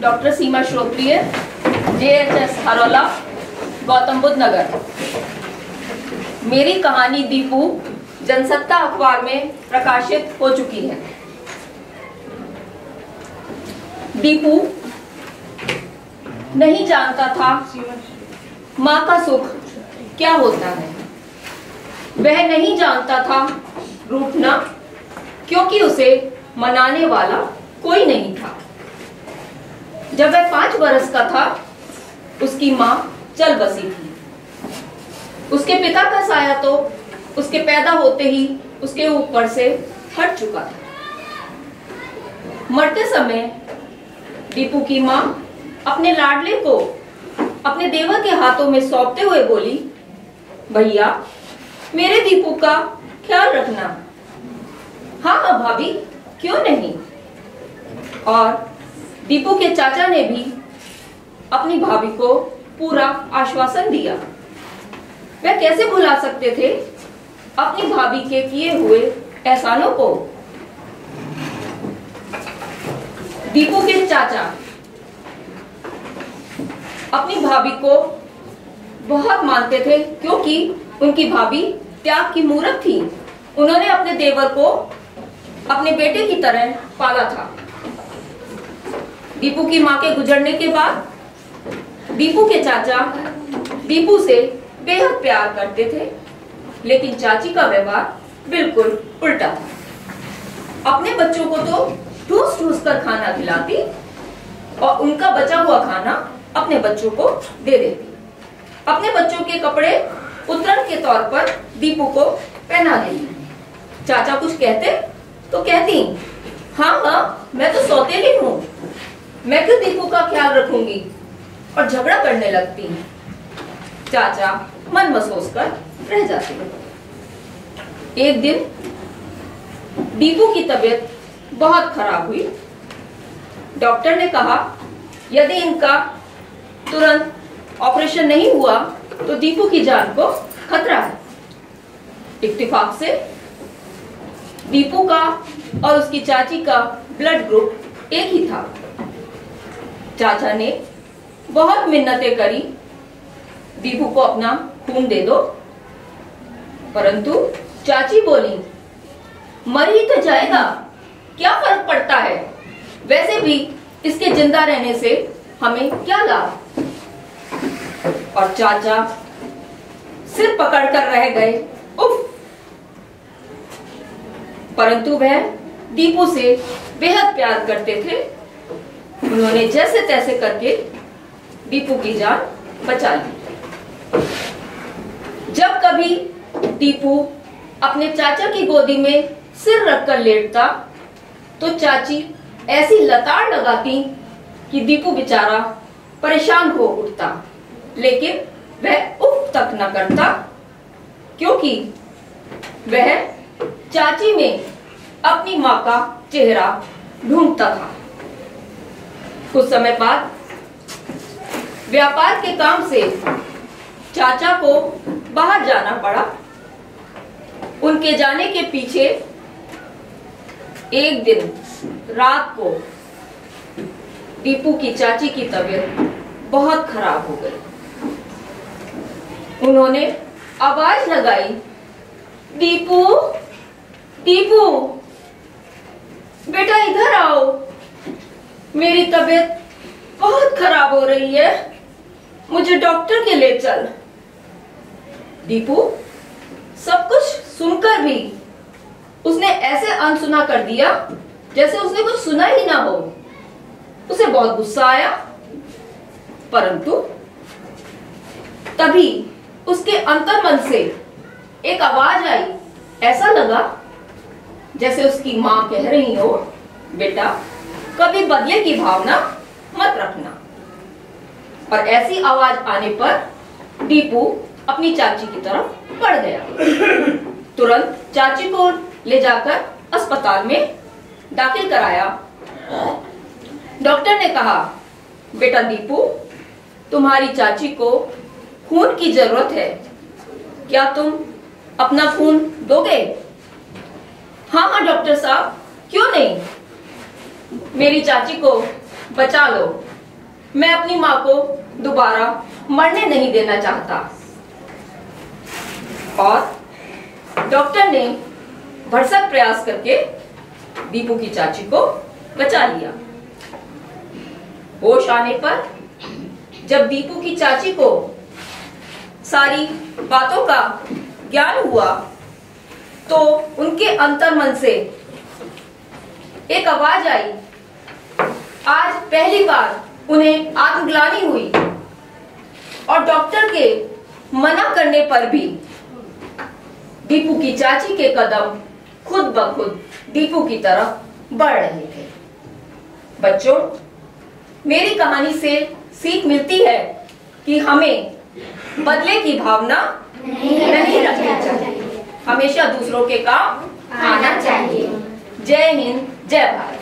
Doctor सीमा श्रोत्रिय, JHS Harola, Gautam Buddha नगर। मेरी कहानी दीपू जनसत्ता अखबार में प्रकाशित हो चुकी है। दीपू नहीं जानता था माँ का सुख क्या होता है। वह नहीं जानता था रूठना, क्योंकि उसे मनाने वाला कोई नहीं था। जब वह 5 बरस का था, उसकी माँ चल बसी थी। उसके पिता का साया तो उसके पैदा होते ही उसके ऊपर से हट चुका था। मरते समय दीपू की माँ अपने लाडले को अपने देवर के हाथों में सौंपते हुए बोली, भैया मेरे दीपू का ख्याल रखना। हाँ हाँ भाभी, क्यों नहीं। और दीपू के चाचा ने भी अपनी भाभी को पूरा आश्वासन दिया। वह कैसे भुला सकते थे अपनी भाभी के किए हुए एहसानों को। दीपू के चाचा अपनी भाभी को बहुत मानते थे, क्योंकि उनकी भाभी त्याग की मूरत थी। उन्होंने अपने देवर को अपने बेटे की तरह पाला था। दीपू की मां के गुजरने के बाद दीपू के चाचा दीपू से बेहद प्यार करते थे, लेकिन चाची का व्यवहार बिल्कुल उल्टा था। अपने बच्चों को तो ठूस ठूस कर खाना खिलाती और उनका बचा हुआ खाना अपने बच्चों को दे देती। अपने बच्चों के कपड़े उतरण के तौर पर दीपू को पहना देती। चाचा कुछ कहते तो कहती, हाँ हाँ मैं तो सौतेली हूँ, मैं क्यों दीपू का ख्याल रखूंगी, और झगड़ा करने लगती। चाचा मन महसूस कर रह जाते। एक दिन दीपू की तबीयत बहुत खराब हुई। डॉक्टर ने कहा यदि इनका तुरंत ऑपरेशन नहीं हुआ तो दीपू की जान को खतरा है। इत्तेफाक से दीपू का और उसकी चाची का ब्लड ग्रुप एक ही था। चाचा ने बहुत मिन्नतें करी, दीपू को अपना खून दे दो, परंतु चाची बोली, मर ही तो जाएगा, क्या फर्क पड़ता है, वैसे भी इसके जिंदा रहने से हमें क्या लाभ। और चाचा सिर पकड़कर रह गए, उफ। परंतु वह दीपू से बेहद प्यार करते थे। उन्होंने जैसे तैसे करके दीपू की जान बचा ली। जब कभी दीपू अपने चाचा की गोदी में सिर रखकर लेटता तो चाची ऐसी लताड़ लगाती कि दीपू बेचारा परेशान हो उठता, लेकिन वह उफ तक न करता, क्योंकि वह चाची में अपनी मां का चेहरा ढूंढता था। कुछ समय बाद व्यापार के काम से चाचा को बाहर जाना पड़ा। उनके जाने के पीछे एक दिन रात को दीपू की चाची की तबीयत बहुत खराब हो गई। उन्होंने आवाज लगाई, दीपू दीपू बेटा इधर आओ, मेरी तबीयत बहुत खराब हो रही है, मुझे डॉक्टर के ले चल। दीपू सब कुछ सुनकर भी उसने ऐसे अनसुना कर दिया जैसे उसने कुछ सुना ही ना हो। उसे बहुत गुस्सा आया, परंतु तभी उसके अंतर्मन से एक आवाज आई। ऐसा लगा जैसे उसकी मां कह रही हो, बेटा कभी बदले की भावना मत रखना। और ऐसी आवाज आने पर दीपू अपनी चाची की तरफ बढ़ गया। तुरंत चाची को ले जाकर अस्पताल में दाखिल कराया। डॉक्टर ने कहा, बेटा दीपू तुम्हारी चाची को खून की जरूरत है, क्या तुम अपना खून दोगे? हाँ हाँ डॉक्टर साहब, क्यों नहीं, मेरी चाची को बचा लो। मैं अपनी माँ को दोबारा मरने नहीं देना चाहता। और डॉक्टर ने भरसक प्रयास करके दीपू की चाची को बचा लिया। होश आने पर जब दीपू की चाची को सारी बातों का ज्ञान हुआ तो उनके अंतर्मन से एक आवाज आई। आज पहली बार उन्हें आत्मग्लानि हुई और डॉक्टर के मना करने पर भी दीपू की चाची के कदम खुद ब खुद दीपू की तरफ बढ़ रहे थे। बच्चों, मेरी कहानी से सीख मिलती है कि हमें बदले की भावना नहीं रखनी चाहिए, हमेशा दूसरों के काम आना चाहिए। जय हिंद, जय भारत।